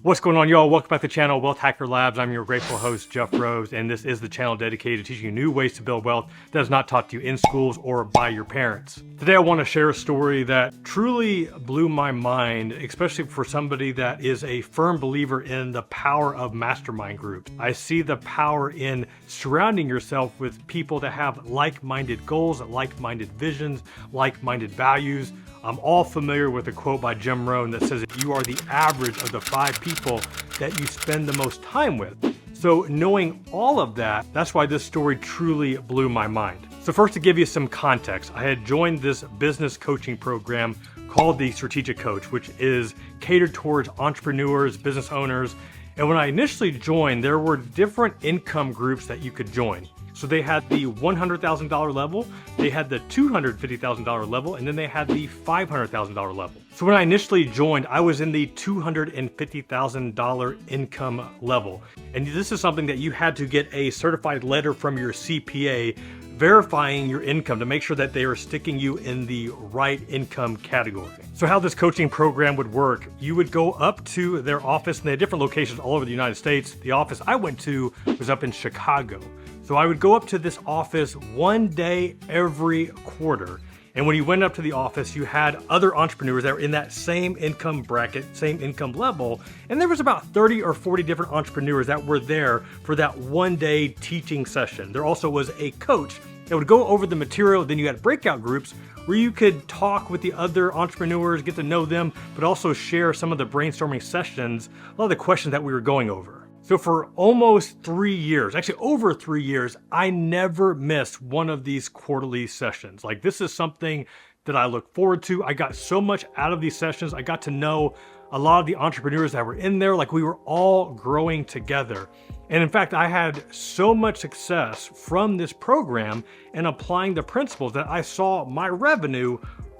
What's going on, y'all? Welcome back to the channel, Wealth Hacker Labs. I'm your grateful host, Jeff Rose, and this is the channel dedicated to teaching you new ways to build wealth that is not taught to you in schools or by your parents. Today, I want to share a story that truly blew my mind, especially for somebody that is a firm believer in the power of mastermind groups. I see the power in surrounding yourself with people that have like-minded goals, like-minded visions, like-minded values. I'm all familiar with a quote by Jim Rohn that says, you are the average of the 5 people that you spend the most time with. So knowing all of that, that's why this story truly blew my mind. So first, to give you some context, I had joined this business coaching program called the Strategic Coach, which is catered towards entrepreneurs, business owners. And when I initially joined, there were different income groups that you could join. So they had the $100,000 level, they had the $250,000 level, and then they had the $500,000 level. So when I initially joined, I was in the $250,000 income level. And this is something that you had to get a certified letter from your CPA verifying your income to make sure that they are sticking you in the right income category. So how this coaching program would work, you would go up to their office, and they had different locations all over the United States. The office I went to was up in Chicago. So I would go up to this office one day every quarter. And when you went up to the office, you had other entrepreneurs that were in that same income bracket, same income level. And there was about 30 or 40 different entrepreneurs that were there for that one day teaching session. There also was a coach that would go over the material. Then you had breakout groups where you could talk with the other entrepreneurs, get to know them, but also share some of the brainstorming sessions, a lot of the questions that we were going over. So for almost 3 years, actually over 3 years, I never missed one of these quarterly sessions. Like, this is something that I look forward to. I got so much out of these sessions. I got to know a lot of the entrepreneurs that were in there. Like, we were all growing together. And in fact, I had so much success from this program and applying the principles that I saw my revenue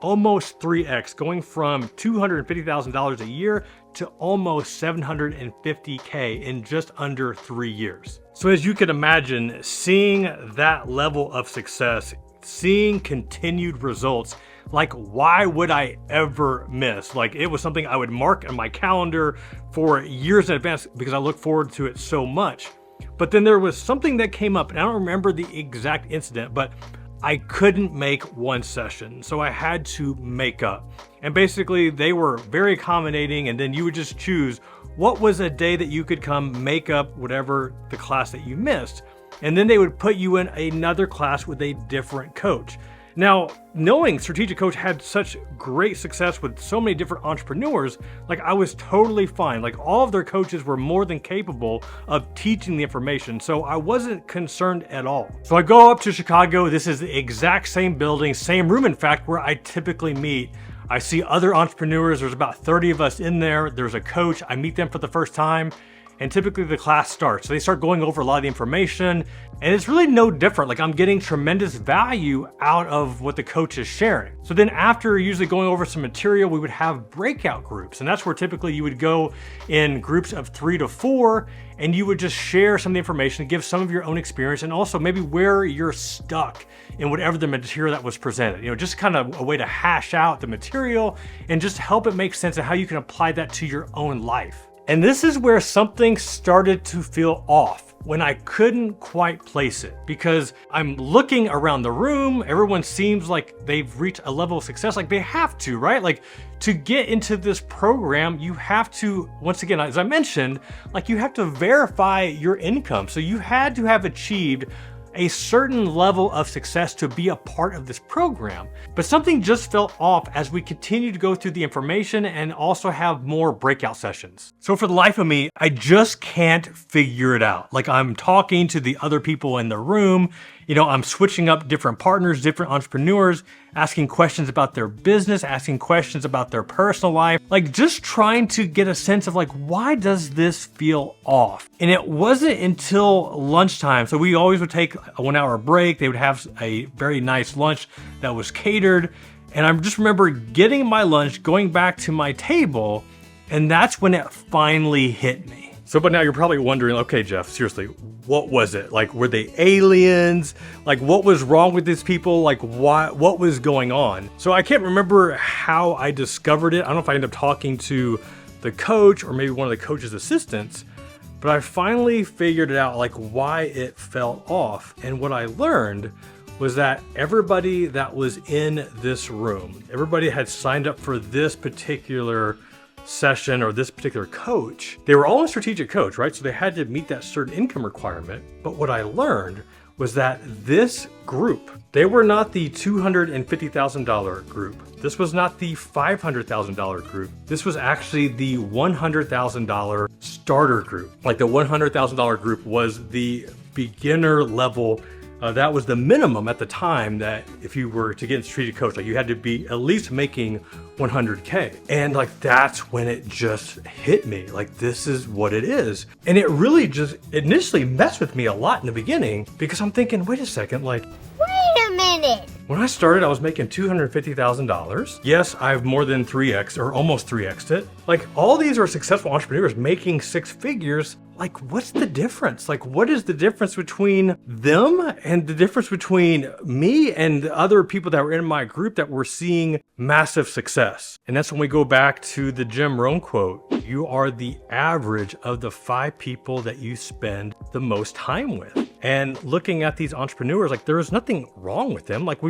almost 3x, going from $250,000 a year to almost $750K in just under 3 years. So as you can imagine, seeing that level of success, seeing continued results, like, why would I ever miss? Like, it was something I would mark on my calendar for years in advance because I look forward to it so much. But then there was something that came up, and I don't remember the exact incident, but I couldn't make one session, so I had to make up. And basically, they were very accommodating, and then you would just choose what was a day that you could come make up whatever the class that you missed. And then they would put you in another class with a different coach. Now, knowing Strategic Coach had such great success with so many different entrepreneurs, like, I was totally fine. Like, all of their coaches were more than capable of teaching the information, so I wasn't concerned at all. So I go up to Chicago. This is the exact same building, same room, in fact, where I typically meet. I see other entrepreneurs. There's about 30 of us in there. There's a coach. I meet them for the first time. And typically the class starts. So they start going over a lot of the information, and it's really no different. Like, I'm getting tremendous value out of what the coach is sharing. So then after usually going over some material, we would have breakout groups. And that's where typically you would go in groups of 3 to 4, and you would just share some of the information, give some of your own experience, and also maybe where you're stuck in whatever the material that was presented. You know, just kind of a way to hash out the material and just help it make sense of how you can apply that to your own life. And this is where something started to feel off, when I couldn't quite place it, because I'm looking around the room. Everyone seems like they've reached a level of success, like they have to, right? Like, to get into this program, you have to, once again, as I mentioned, like, you have to verify your income. So you had to have achieved a certain level of success to be a part of this program. But something just felt off as we continued to go through the information and also have more breakout sessions. So for the life of me, I just can't figure it out. Like, I'm talking to the other people in the room, you know, I'm switching up different partners, different entrepreneurs, asking questions about their business, asking questions about their personal life, like, just trying to get a sense of, like, why does this feel off? And it wasn't until lunchtime. So we always would take a 1 hour break. They would have a very nice lunch that was catered. And I just remember getting my lunch, going back to my table, and that's when it finally hit me. So, but now you're probably wondering, okay, Jeff, seriously, what was it? Like, were they aliens? Like, what was wrong with these people? Like, what was going on? So I can't remember how I discovered it. I don't know if I ended up talking to the coach or maybe one of the coach's assistants, but I finally figured it out, like why it felt off. And what I learned was that everybody that was in this room, everybody had signed up for this particular session or this particular coach. They were all a strategic coach, right? So they had to meet that certain income requirement. But what I learned was that this group, they were not the $250,000 group. This was not the $500,000 group. This was actually the $100,000 starter group. Like the $100,000 group was the beginner level. That was the minimum at the time that if you were to get a strategic coach, like you had to be at least making 100K. And like, that's when it just hit me. Like, this is what it is. And it really just initially messed with me a lot in the beginning because I'm thinking, wait a second, like, wait a minute. When I started, I was making $250,000. Yes, I've more than 3x or almost 3x'd it. Like, all these are successful entrepreneurs making six figures. Like, what's the difference? Like, what is the difference between them and the difference between me and the other people that were in my group that were seeing massive success? And that's when we go back to the Jim Rohn quote. You are the average of the 5 people that you spend the most time with. And looking at these entrepreneurs, like, there is nothing wrong with them. Like,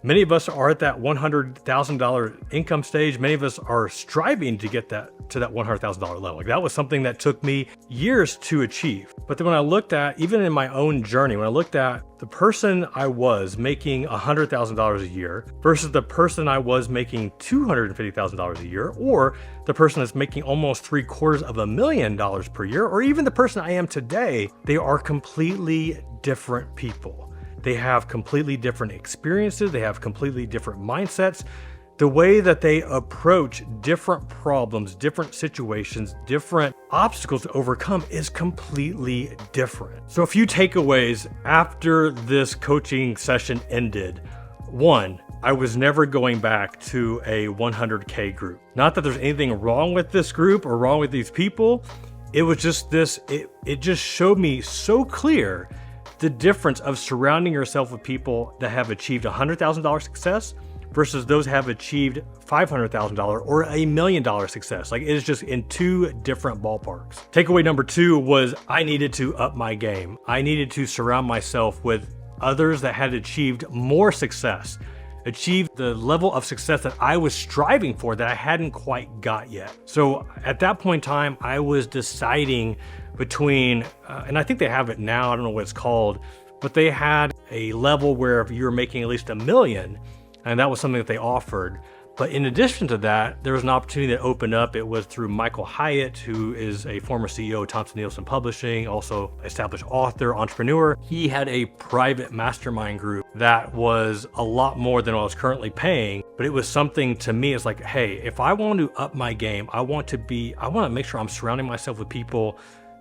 many of us are at that $100,000 income stage. Many of us are striving to get to that $100,000 level. Like, that was something that took me years to achieve. But then when I looked at, even in my own journey, when I looked at the person I was making $100,000 a year versus the person I was making $250,000 a year, or the person that's making almost $750,000 per year, or even the person I am today, they are completely different people. They have completely different experiences. They have completely different mindsets. The way that they approach different problems, different situations, different obstacles to overcome is completely different. So a few takeaways after this coaching session ended. 1, I was never going back to a 100K group. Not that there's anything wrong with this group or wrong with these people. It was just this, it just showed me so clear the difference of surrounding yourself with people that have achieved $100,000 success versus those have achieved $500,000 or $1 million success. Like, it is just in 2 different ballparks. Takeaway number 2 was I needed to up my game. I needed to surround myself with others that had achieved more success, achieved the level of success that I was striving for that I hadn't quite got yet. So at that point in time, I was deciding between, and I think they have it now, I don't know what it's called, but they had a level where if you were making at least $1 million, and that was something that they offered. But in addition to that, there was an opportunity that opened up. It was through Michael Hyatt, who is a former CEO of Thompson Nielsen Publishing, also established author, entrepreneur. He had a private mastermind group that was a lot more than what I was currently paying, but it was something to me, it's like, hey, if I want to up my game, I want to make sure I'm surrounding myself with people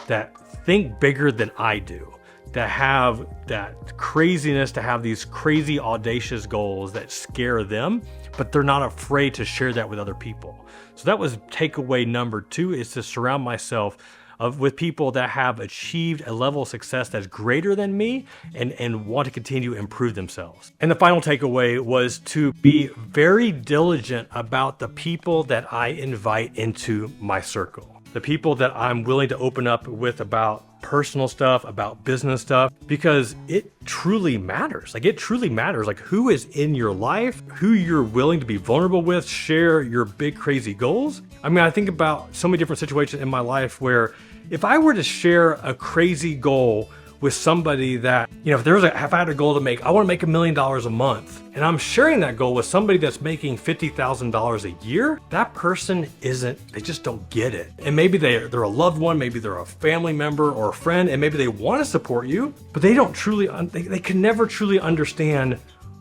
that think bigger than I do, that have that craziness, to have these crazy audacious goals that scare them, but they're not afraid to share that with other people. So that was takeaway number 2, is to surround myself with people that have achieved a level of success that's greater than me and want to continue to improve themselves. And the final takeaway was to be very diligent about the people that I invite into my circle. The people that I'm willing to open up with about personal stuff, about business stuff, because it truly matters. Like, it truly matters, like, who is in your life, who you're willing to be vulnerable with, share your big, crazy goals. I mean, I think about so many different situations in my life where if I were to share a crazy goal with somebody that, you know, if I had a goal to I want to make $1 million a month, and I'm sharing that goal with somebody that's making $50,000 a year, that person they just don't get it. And maybe they're a loved one, maybe they're a family member or a friend, and maybe they want to support you, but they don't truly, they can never truly understand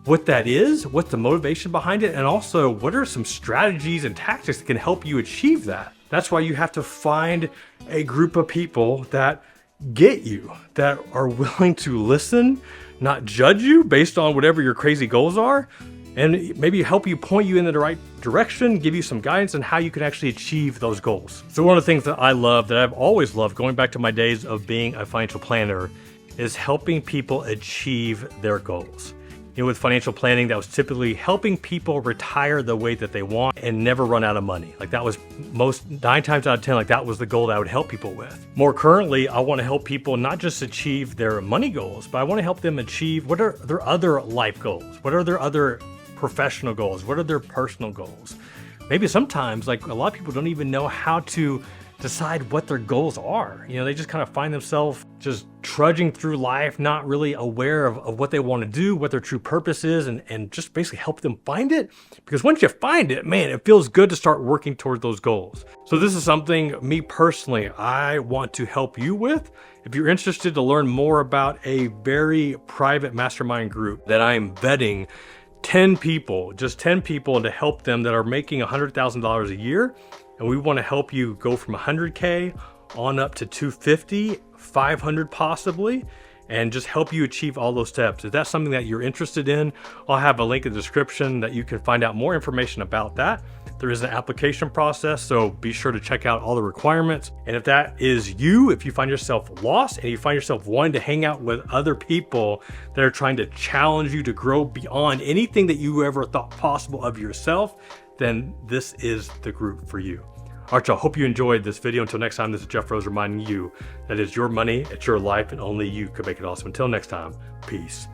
what that is, what's the motivation behind it, and also what are some strategies and tactics that can help you achieve that. That's why you have to find a group of people that get you, that are willing to listen, not judge you based on whatever your crazy goals are, and maybe help you, point you in the right direction, give you some guidance on how you can actually achieve those goals. So one of the things that I love, that I've always loved, going back to my days of being a financial planner, is helping people achieve their goals. with financial planning, that was typically helping people retire the way that they want and never run out of money. Like that was 9 times out of 10, like that was the goal that I would help people with. More currently, I want to help people not just achieve their money goals, but I want to help them achieve what are their other life goals? What are their other professional goals? What are their personal goals? Maybe sometimes, like a lot of people don't even know how to decide what their goals are. They just kind of find themselves just trudging through life, not really aware of what they want to do, what their true purpose is, and just basically help them find it. Because once you find it, man, it feels good to start working toward those goals. So this is something, me personally, I want to help you with. If you're interested to learn more about a very private mastermind group that I'm vetting 10 people, just 10 people, to help them that are making $100,000 a year. And we want to help you go from 100K on up to 250, 500 possibly, and just help you achieve all those steps. If that's something that you're interested in, I'll have a link in the description that you can find out more information about that. There is an application process, so be sure to check out all the requirements. And if that is you, if you find yourself lost and you find yourself wanting to hang out with other people that are trying to challenge you to grow beyond anything that you ever thought possible of yourself, then this is the group for you. All right, y'all, hope you enjoyed this video. Until next time, this is Jeff Rose reminding you that it's your money, it's your life, and only you can make it awesome. Until next time, peace.